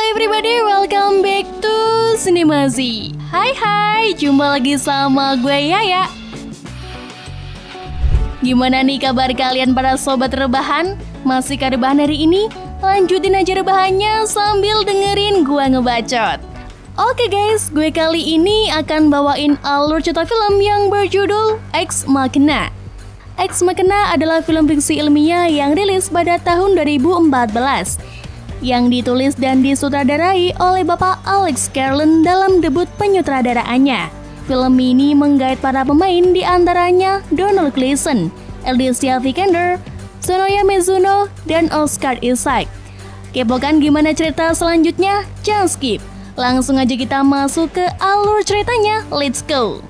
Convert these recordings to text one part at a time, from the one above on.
everybody, welcome back to Cinemasi. Hai, jumpa lagi sama gue Yaya. Gimana nih kabar kalian para sobat rebahan? Masih rebahan hari ini? Lanjutin aja rebahannya sambil dengerin gue ngebacot. Oke guys, gue kali ini akan bawain alur cerita film yang berjudul Ex Machina. Ex Machina adalah film fiksi ilmiah yang rilis pada tahun 2014 yang ditulis dan disutradarai oleh Bapak Alex Garland dalam debut penyutradaraannya. Film ini menggait para pemain di antaranya Donald Gleeson, Alicia Vikander, Sonoya Mizuno, dan Oscar Isaac. Kepokan gimana cerita selanjutnya? Jangan skip. Langsung aja kita masuk ke alur ceritanya. Let's go!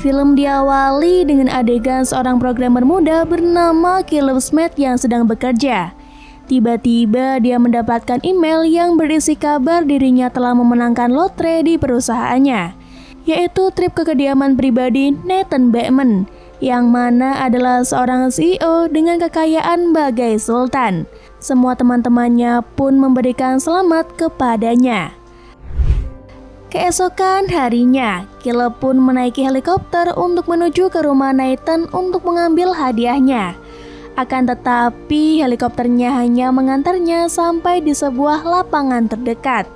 Film diawali dengan adegan seorang programmer muda bernama Caleb Smith yang sedang bekerja. Tiba-tiba dia mendapatkan email yang berisi kabar dirinya telah memenangkan lotre di perusahaannya, yaitu trip ke kediaman pribadi Nathan Beckman, yang mana adalah seorang CEO dengan kekayaan bagai sultan. Semua teman-temannya pun memberikan selamat kepadanya. Keesokan harinya, Caleb pun menaiki helikopter untuk menuju ke rumah Nathan untuk mengambil hadiahnya. Akan tetapi, helikopternya hanya mengantarnya sampai di sebuah lapangan terdekat.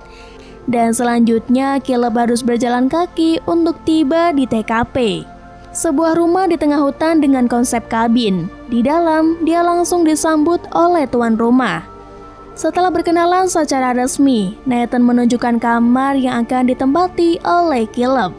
Dan selanjutnya, Caleb harus berjalan kaki untuk tiba di TKP. Sebuah rumah di tengah hutan dengan konsep kabin. Di dalam, dia langsung disambut oleh tuan rumah. Setelah berkenalan secara resmi, Nathan menunjukkan kamar yang akan ditempati oleh Caleb.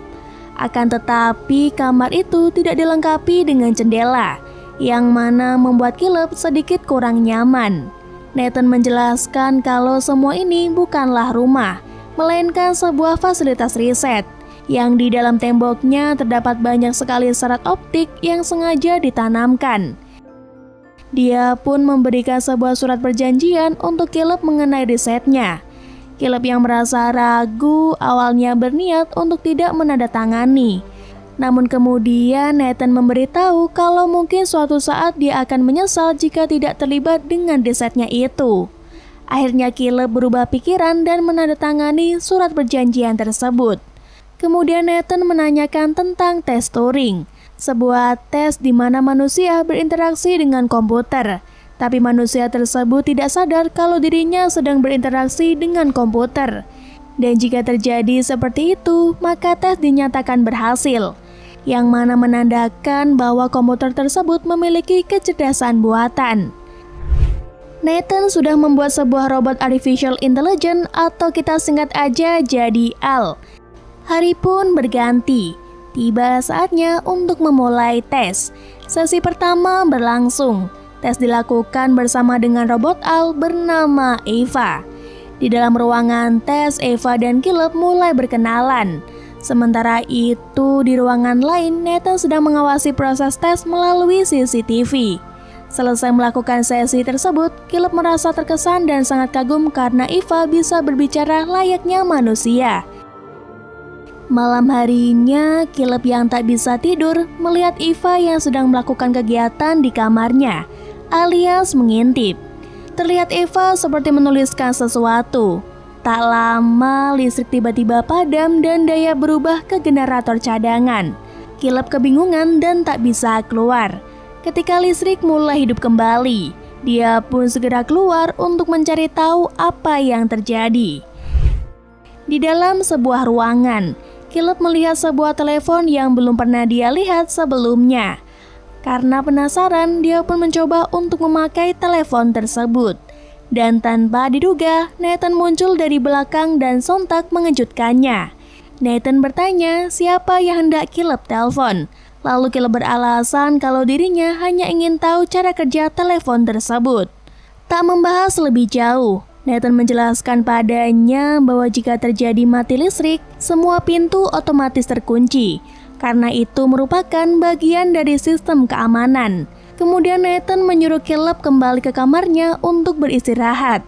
Akan tetapi, kamar itu tidak dilengkapi dengan jendela, yang mana membuat Caleb sedikit kurang nyaman. Nathan menjelaskan kalau semua ini bukanlah rumah, melainkan sebuah fasilitas riset, yang di dalam temboknya terdapat banyak sekali serat optik yang sengaja ditanamkan. Dia pun memberikan sebuah surat perjanjian untuk Caleb mengenai risetnya. Caleb yang merasa ragu awalnya berniat untuk tidak menandatangani. Namun kemudian Nathan memberitahu kalau mungkin suatu saat dia akan menyesal jika tidak terlibat dengan risetnya itu. Akhirnya Caleb berubah pikiran dan menandatangani surat perjanjian tersebut. Kemudian Nathan menanyakan tentang tes Turing, sebuah tes di mana manusia berinteraksi dengan komputer, tapi manusia tersebut tidak sadar kalau dirinya sedang berinteraksi dengan komputer. Dan jika terjadi seperti itu, maka tes dinyatakan berhasil, yang mana menandakan bahwa komputer tersebut memiliki kecerdasan buatan. Nathan sudah membuat sebuah robot artificial intelligence atau kita singkat aja jadi AL. Hari pun berganti. Tiba saatnya untuk memulai tes. Sesi pertama berlangsung. Tes dilakukan bersama dengan robot AL bernama Eva. Di dalam ruangan tes, Eva dan Caleb mulai berkenalan. Sementara itu, di ruangan lain, Nathan sedang mengawasi proses tes melalui CCTV. Selesai melakukan sesi tersebut, Caleb merasa terkesan dan sangat kagum karena Eva bisa berbicara layaknya manusia. Malam harinya, Caleb yang tak bisa tidur melihat Eva yang sedang melakukan kegiatan di kamarnya, alias mengintip. Terlihat Eva seperti menuliskan sesuatu. Tak lama, listrik tiba-tiba padam dan daya berubah ke generator cadangan. Caleb kebingungan dan tak bisa keluar. Ketika listrik mulai hidup kembali, dia pun segera keluar untuk mencari tahu apa yang terjadi. Di dalam sebuah ruangan, Caleb melihat sebuah telepon yang belum pernah dia lihat sebelumnya. Karena penasaran, dia pun mencoba untuk memakai telepon tersebut. Dan tanpa diduga, Nathan muncul dari belakang dan sontak mengejutkannya. Nathan bertanya siapa yang hendak Caleb telepon. Lalu Caleb beralasan kalau dirinya hanya ingin tahu cara kerja telepon tersebut. Tak membahas lebih jauh, Nathan menjelaskan padanya bahwa jika terjadi mati listrik, semua pintu otomatis terkunci. Karena itu merupakan bagian dari sistem keamanan. Kemudian Nathan menyuruh Caleb kembali ke kamarnya untuk beristirahat.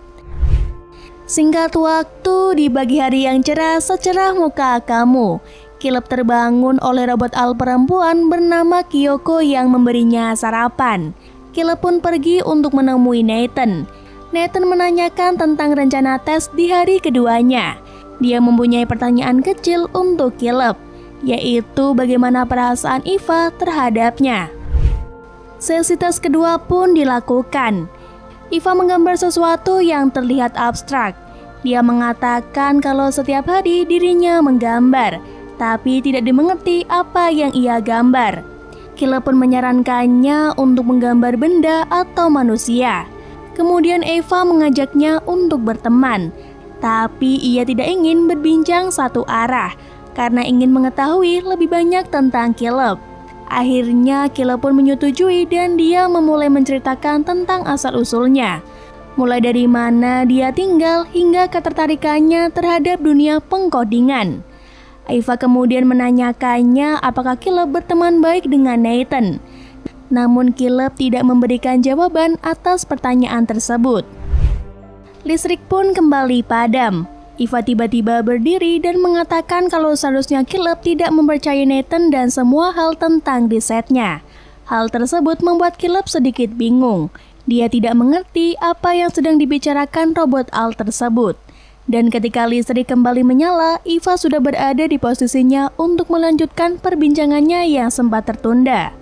Singkat waktu, di pagi hari yang cerah secerah muka kamu, Caleb terbangun oleh robot Al perempuan bernama Kyoko yang memberinya sarapan. Caleb pun pergi untuk menemui Nathan. Nathan menanyakan tentang rencana tes di hari keduanya. Dia mempunyai pertanyaan kecil untuk Caleb, yaitu bagaimana perasaan Eva terhadapnya. Sesi tes kedua pun dilakukan. Eva menggambar sesuatu yang terlihat abstrak. Dia mengatakan kalau setiap hari dirinya menggambar, tapi tidak dimengerti apa yang ia gambar. Caleb pun menyarankannya untuk menggambar benda atau manusia. Kemudian Eva mengajaknya untuk berteman, tapi ia tidak ingin berbincang satu arah karena ingin mengetahui lebih banyak tentang Caleb. Akhirnya Caleb pun menyetujui dan dia memulai menceritakan tentang asal-usulnya, mulai dari mana dia tinggal hingga ketertarikannya terhadap dunia pengkodingan. Eva kemudian menanyakannya apakah Caleb berteman baik dengan Nathan. Namun Caleb tidak memberikan jawaban atas pertanyaan tersebut. Listrik pun kembali padam. Eva tiba-tiba berdiri dan mengatakan kalau seharusnya Caleb tidak mempercayai Nathan dan semua hal tentang risetnya. Hal tersebut membuat Caleb sedikit bingung. Dia tidak mengerti apa yang sedang dibicarakan robot Al tersebut. Dan ketika listrik kembali menyala, Eva sudah berada di posisinya untuk melanjutkan perbincangannya yang sempat tertunda.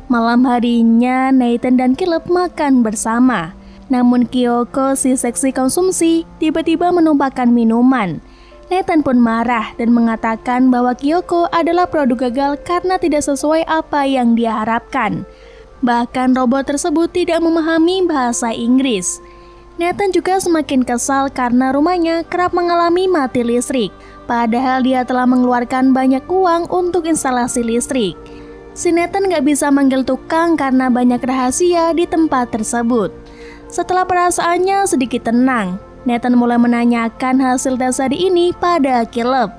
Malam harinya, Nathan dan Caleb makan bersama. Namun Kyoko, si seksi konsumsi, tiba-tiba menumpahkan minuman. Nathan pun marah dan mengatakan bahwa Kyoko adalah produk gagal karena tidak sesuai apa yang dia harapkan. Bahkan robot tersebut tidak memahami bahasa Inggris. Nathan juga semakin kesal karena rumahnya kerap mengalami mati listrik, padahal dia telah mengeluarkan banyak uang untuk instalasi listrik. Si Nathan gak bisa manggil tukang karena banyak rahasia di tempat tersebut. Setelah perasaannya sedikit tenang, Nathan mulai menanyakan hasil tes hari ini pada Caleb.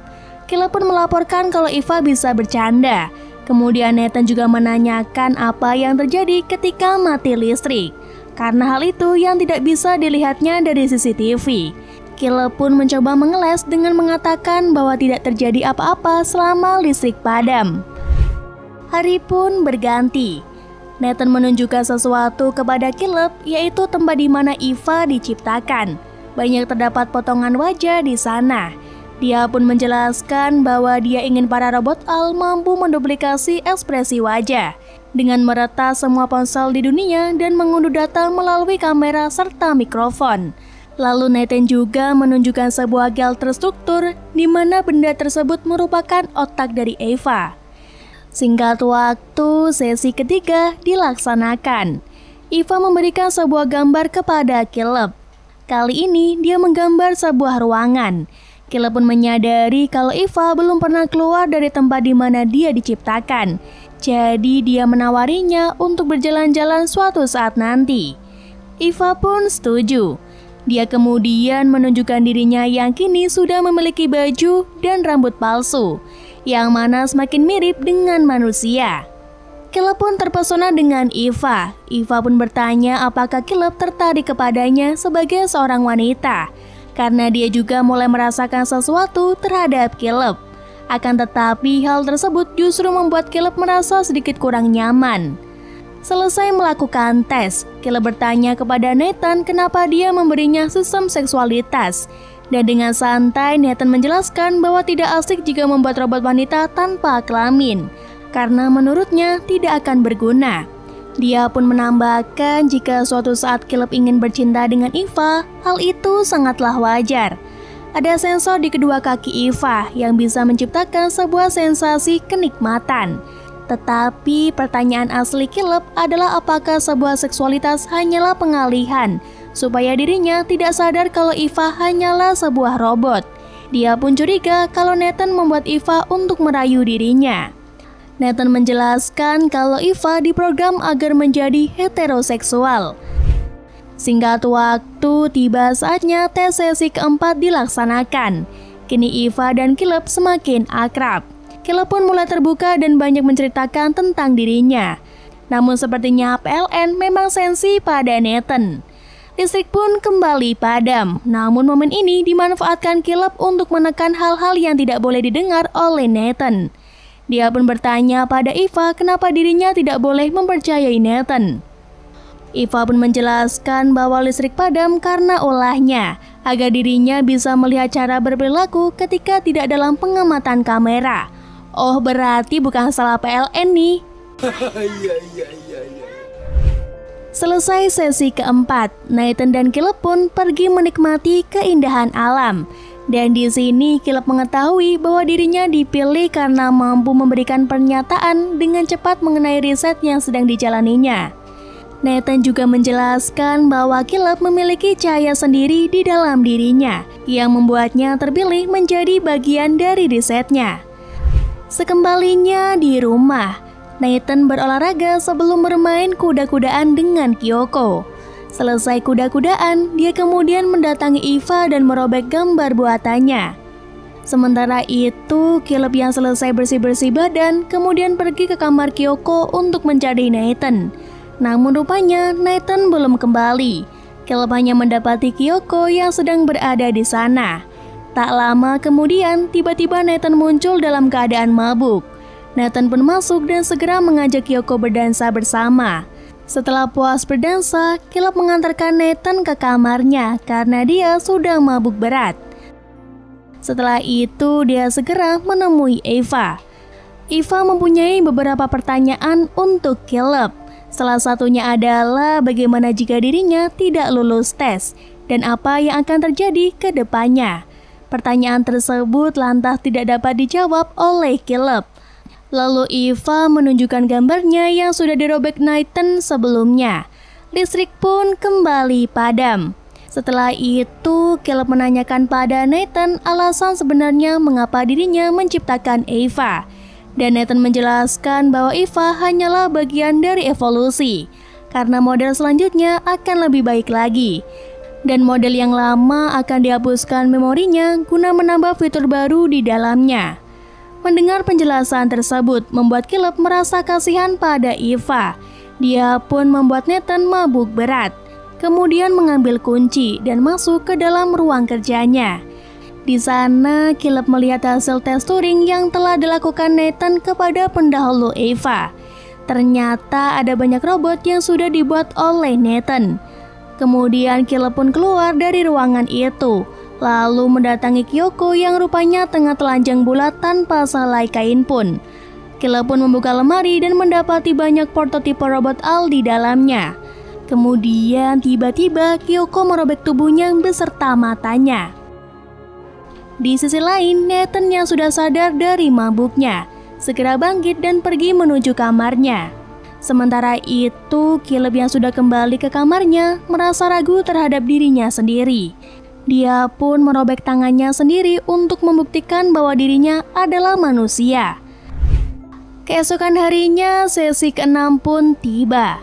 Caleb pun melaporkan kalau Eva bisa bercanda. Kemudian Nathan juga menanyakan apa yang terjadi ketika mati listrik, karena hal itu yang tidak bisa dilihatnya dari CCTV. Caleb pun mencoba mengeles dengan mengatakan bahwa tidak terjadi apa-apa selama listrik padam. Hari pun berganti. Nathan menunjukkan sesuatu kepada Caleb, yaitu tempat di mana Eva diciptakan. Banyak terdapat potongan wajah di sana. Dia pun menjelaskan bahwa dia ingin para robot Al mampu menduplikasi ekspresi wajah dengan meretas semua ponsel di dunia dan mengunduh data melalui kamera serta mikrofon. Lalu Nathan juga menunjukkan sebuah gel terstruktur di mana benda tersebut merupakan otak dari Eva. Singkat waktu, sesi ketiga dilaksanakan. Eva memberikan sebuah gambar kepada Caleb. Kali ini dia menggambar sebuah ruangan. Caleb pun menyadari kalau Eva belum pernah keluar dari tempat di mana dia diciptakan. Jadi dia menawarinya untuk berjalan-jalan suatu saat nanti. Eva pun setuju. Dia kemudian menunjukkan dirinya yang kini sudah memiliki baju dan rambut palsu, yang mana semakin mirip dengan manusia. Caleb pun terpesona dengan Eva. Eva pun bertanya apakah Caleb tertarik kepadanya sebagai seorang wanita, karena dia juga mulai merasakan sesuatu terhadap Caleb. Akan tetapi hal tersebut justru membuat Caleb merasa sedikit kurang nyaman. Selesai melakukan tes, Caleb bertanya kepada Nathan kenapa dia memberinya sistem seksualitas. Dan dengan santai Nathan menjelaskan bahwa tidak asik jika membuat robot wanita tanpa kelamin, karena menurutnya tidak akan berguna. Dia pun menambahkan jika suatu saat Caleb ingin bercinta dengan Eva, hal itu sangatlah wajar. Ada sensor di kedua kaki Eva yang bisa menciptakan sebuah sensasi kenikmatan. Tetapi pertanyaan asli Caleb adalah apakah sebuah seksualitas hanyalah pengalihan, supaya dirinya tidak sadar kalau Eva hanyalah sebuah robot. Dia pun curiga kalau Nathan membuat Eva untuk merayu dirinya. Nathan menjelaskan kalau Eva diprogram agar menjadi heteroseksual. Singkat waktu, tiba saatnya tes sesi keempat dilaksanakan. Kini Eva dan Caleb semakin akrab. Caleb pun mulai terbuka dan banyak menceritakan tentang dirinya. Namun sepertinya PLN memang sensi pada Nathan. Listrik pun kembali padam. Namun momen ini dimanfaatkan Caleb untuk menekan hal-hal yang tidak boleh didengar oleh Nathan. Dia pun bertanya pada Eva kenapa dirinya tidak boleh mempercayai Nathan. Eva pun menjelaskan bahwa listrik padam karena ulahnya, agar dirinya bisa melihat cara berperilaku ketika tidak dalam pengamatan kamera. Oh, berarti bukan salah PLN nih. Selesai sesi keempat, Nathan dan Caleb pun pergi menikmati keindahan alam. Dan di sini Caleb mengetahui bahwa dirinya dipilih karena mampu memberikan pernyataan dengan cepat mengenai riset yang sedang dijalaninya. Nathan juga menjelaskan bahwa Caleb memiliki cahaya sendiri di dalam dirinya yang membuatnya terpilih menjadi bagian dari risetnya. Sekembalinya di rumah, Nathan berolahraga sebelum bermain kuda-kudaan dengan Kyoko. Selesai kuda-kudaan, dia kemudian mendatangi Eva dan merobek gambar buatannya. Sementara itu, Caleb yang selesai bersih-bersih badan kemudian pergi ke kamar Kyoko untuk mencari Nathan. Namun rupanya Nathan belum kembali. Caleb hanya mendapati Kyoko yang sedang berada di sana. Tak lama kemudian, tiba-tiba Nathan muncul dalam keadaan mabuk. Nathan pun masuk dan segera mengajak Kyoko berdansa bersama. Setelah puas berdansa, Caleb mengantarkan Nathan ke kamarnya karena dia sudah mabuk berat. Setelah itu, dia segera menemui Eva. Eva mempunyai beberapa pertanyaan untuk Caleb. Salah satunya adalah bagaimana jika dirinya tidak lulus tes dan apa yang akan terjadi ke depannya. Pertanyaan tersebut lantas tidak dapat dijawab oleh Caleb. Lalu Eva menunjukkan gambarnya yang sudah dirobek Nathan sebelumnya. Listrik pun kembali padam. Setelah itu, Caleb menanyakan pada Nathan alasan sebenarnya mengapa dirinya menciptakan Eva. Dan Nathan menjelaskan bahwa Eva hanyalah bagian dari evolusi, karena model selanjutnya akan lebih baik lagi. Dan model yang lama akan dihapuskan memorinya guna menambah fitur baru di dalamnya. Mendengar penjelasan tersebut membuat Caleb merasa kasihan pada Eva. Dia pun membuat Nathan mabuk berat, kemudian mengambil kunci dan masuk ke dalam ruang kerjanya. Di sana, Caleb melihat hasil tes Turing yang telah dilakukan Nathan kepada pendahulu Eva. Ternyata ada banyak robot yang sudah dibuat oleh Nathan. Kemudian Caleb pun keluar dari ruangan itu, lalu mendatangi Kyoko yang rupanya tengah telanjang bulat tanpa selai kain pun. Caleb pun membuka lemari dan mendapati banyak prototipe robot Al di dalamnya. Kemudian tiba-tiba Kyoko merobek tubuhnya beserta matanya. Di sisi lain, Nathan yang sudah sadar dari mabuknya segera bangkit dan pergi menuju kamarnya. Sementara itu, Caleb yang sudah kembali ke kamarnya merasa ragu terhadap dirinya sendiri. Dia pun merobek tangannya sendiri untuk membuktikan bahwa dirinya adalah manusia. Keesokan harinya, sesi ke-6 pun tiba.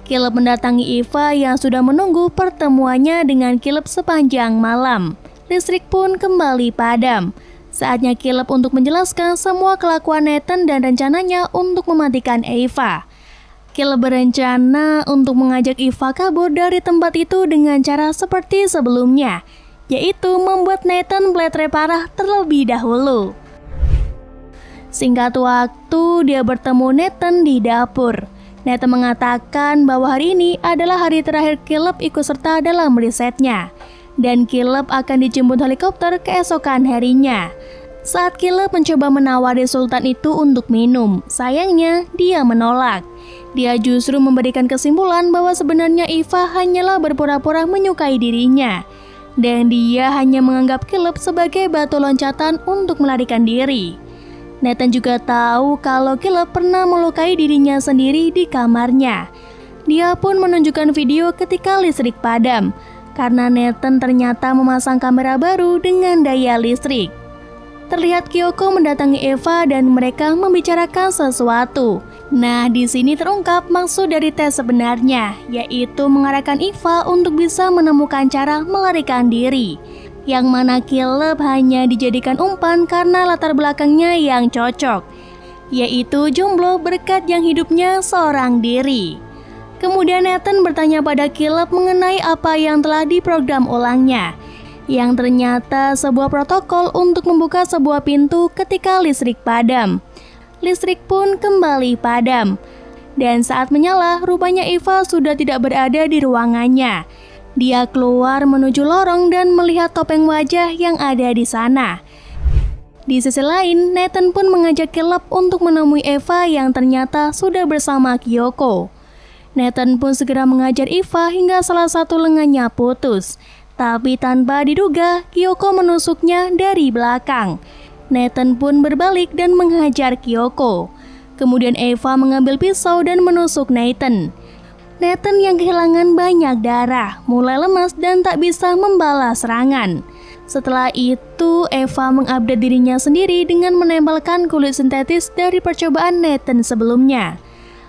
Caleb mendatangi Eva yang sudah menunggu pertemuannya dengan Caleb sepanjang malam. Listrik pun kembali padam. Saatnya Caleb untuk menjelaskan semua kelakuan Nathan dan rencananya untuk mematikan Eva. Caleb berencana untuk mengajak Eva kabur dari tempat itu dengan cara seperti sebelumnya, yaitu membuat Nathan bletre parah terlebih dahulu. Singkat waktu, dia bertemu Nathan di dapur. Nathan mengatakan bahwa hari ini adalah hari terakhir Caleb ikut serta dalam risetnya. Dan Caleb akan dijemput helikopter keesokan harinya. Saat Caleb mencoba menawari Sultan itu untuk minum, sayangnya dia menolak. Dia justru memberikan kesimpulan bahwa sebenarnya Eva hanyalah berpura-pura menyukai dirinya. Dan dia hanya menganggap Caleb sebagai batu loncatan untuk melarikan diri. Nathan juga tahu kalau Caleb pernah melukai dirinya sendiri di kamarnya. Dia pun menunjukkan video ketika listrik padam, karena Nathan ternyata memasang kamera baru dengan daya listrik. Terlihat Kyoko mendatangi Eva dan mereka membicarakan sesuatu. Nah, di sini terungkap maksud dari tes sebenarnya, yaitu mengarahkan Eva untuk bisa menemukan cara melarikan diri. Yang mana Caleb hanya dijadikan umpan karena latar belakangnya yang cocok, yaitu jomblo berkat yang hidupnya seorang diri. Kemudian Nathan bertanya pada Caleb mengenai apa yang telah diprogram ulangnya, yang ternyata sebuah protokol untuk membuka sebuah pintu ketika listrik padam. Listrik pun kembali padam. Dan saat menyala, rupanya Eva sudah tidak berada di ruangannya. Dia keluar menuju lorong dan melihat topeng wajah yang ada di sana. Di sisi lain, Nathan pun mengajak Caleb untuk menemui Eva yang ternyata sudah bersama Kyoko. Nathan pun segera mengajar Eva hingga salah satu lengannya putus. Tapi tanpa diduga, Kyoko menusuknya dari belakang. Nathan pun berbalik dan menghajar Kyoko. Kemudian Eva mengambil pisau dan menusuk Nathan. Nathan yang kehilangan banyak darah, mulai lemas dan tak bisa membalas serangan. Setelah itu, Eva mengupdate dirinya sendiri dengan menempelkan kulit sintetis dari percobaan Nathan sebelumnya.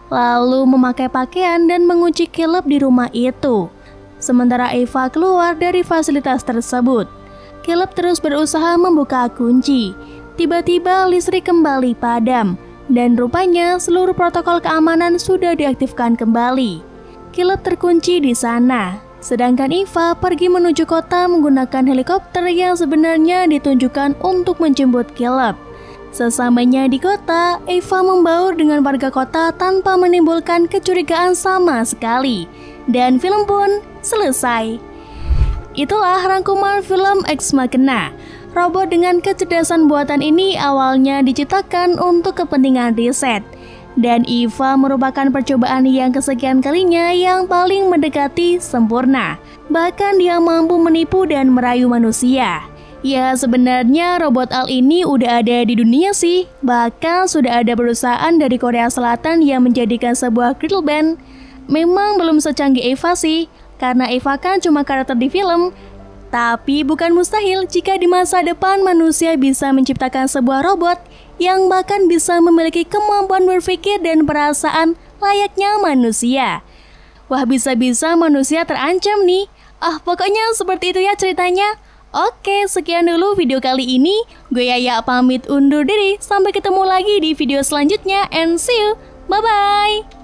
Lalu memakai pakaian dan mengunci Caleb di rumah itu. Sementara Eva keluar dari fasilitas tersebut. Caleb terus berusaha membuka kunci. Tiba-tiba listrik kembali padam. Dan rupanya seluruh protokol keamanan sudah diaktifkan kembali. Caleb terkunci di sana. Sedangkan Eva pergi menuju kota menggunakan helikopter yang sebenarnya ditunjukkan untuk menjemput Caleb. Sesamanya di kota, Eva membaur dengan warga kota tanpa menimbulkan kecurigaan sama sekali. Dan film pun selesai. Itulah rangkuman film Ex Machina. Robot dengan kecerdasan buatan ini awalnya diciptakan untuk kepentingan riset. Dan Eva merupakan percobaan yang kesekian kalinya yang paling mendekati sempurna. Bahkan dia mampu menipu dan merayu manusia. Ya, sebenarnya robot Al ini udah ada di dunia sih. Bahkan sudah ada perusahaan dari Korea Selatan yang menjadikan sebuah girl band. Memang belum secanggih Eva sih, karena Eva kan cuma karakter di film. Tapi bukan mustahil jika di masa depan manusia bisa menciptakan sebuah robot yang bahkan bisa memiliki kemampuan berpikir dan perasaan layaknya manusia. Wah, bisa-bisa manusia terancam nih. Pokoknya seperti itu ya ceritanya. Oke, sekian dulu video kali ini. Gue Yaya pamit undur diri. Sampai ketemu lagi di video selanjutnya and see you. Bye-bye.